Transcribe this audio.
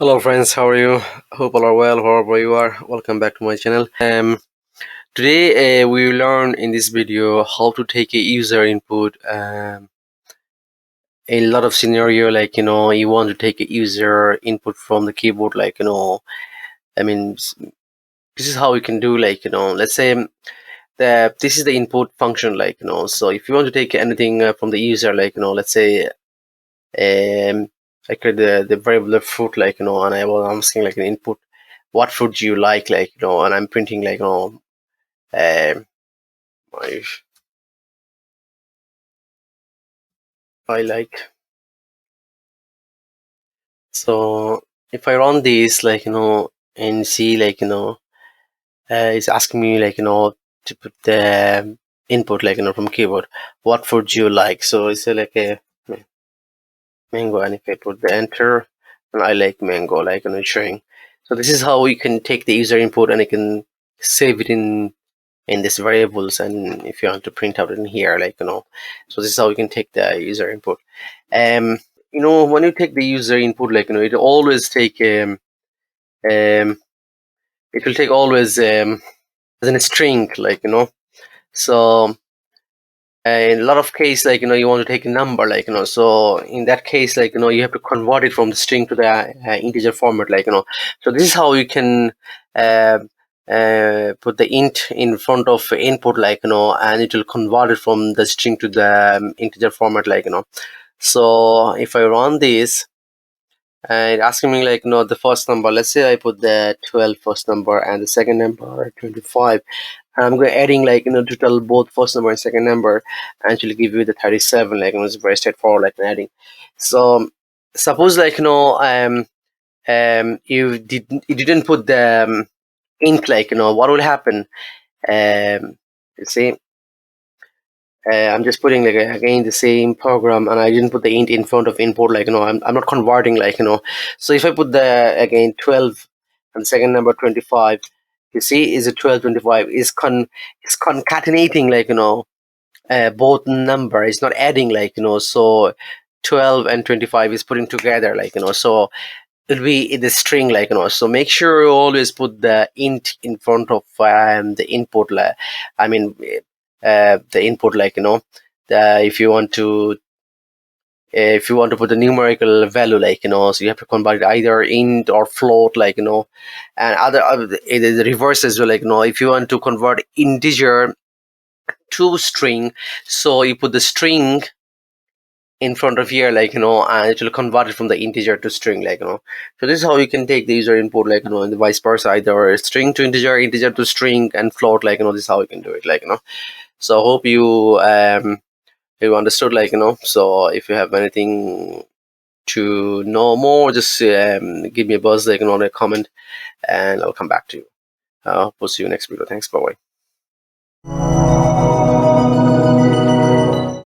Hello friends, how are you? Hope all are well wherever you are. Welcome back to my channel. Today we will learn in this video how to take a user input. A lot of scenario, like you want to take a user input from the keyboard, I mean this is how we can do, let's say this is the input function, so if you want to take anything from the user, let's say I create the variable fruit, and I was asking like an input, what fruit do you like, and I'm printing um, if I like. So if I run this, and see, it's asking me, to put the input, from keyboard, what fruit do you like? So it's like a mango, and if I put the enter, and I like mango, showing. So this is how you can take the user input and you can save it in these variables, and if you want to print out in here, so this is how you can take the user input. um when you take the user input, it always take um it will take always as in a string, so in a lot of case, you want to take a number, so in that case, you have to convert it from the string to the integer format, so this is how you can uh, put the int in front of input, and it will convert it from the string to the integer format, so if I run this and asking me, the first number, let's say I put the 12 first number and the second number 25, and I'm going adding, to tell both first number and second number, actually give you the 37, it's very straightforward, adding. So suppose, you didn't put the int, what will happen? You see, I'm just putting, again, the same program, and I didn't put the int in front of input, I'm not converting, so if I put the, again, 12 and the second number 25, you see, is it 12 25 is concatenating, both number, is not adding, so 12 and 25 is putting together, so it'll be in the string, so make sure you always put the int in front of the input, I mean the input, the if you want to put the numerical value, so you have to convert it either int or float, and other the reverse as well, if you want to convert integer to string, so you put the string in front of here, and it will convert it from the integer to string, so this is how you can take the user input, and the vice versa, either string to integer, integer to string, and float, this is how you can do it, so hope you understood, so if you have anything to know more, just give me a buzz, on a comment, and I'll come back to you. We'll see you next video. Thanks, bye bye.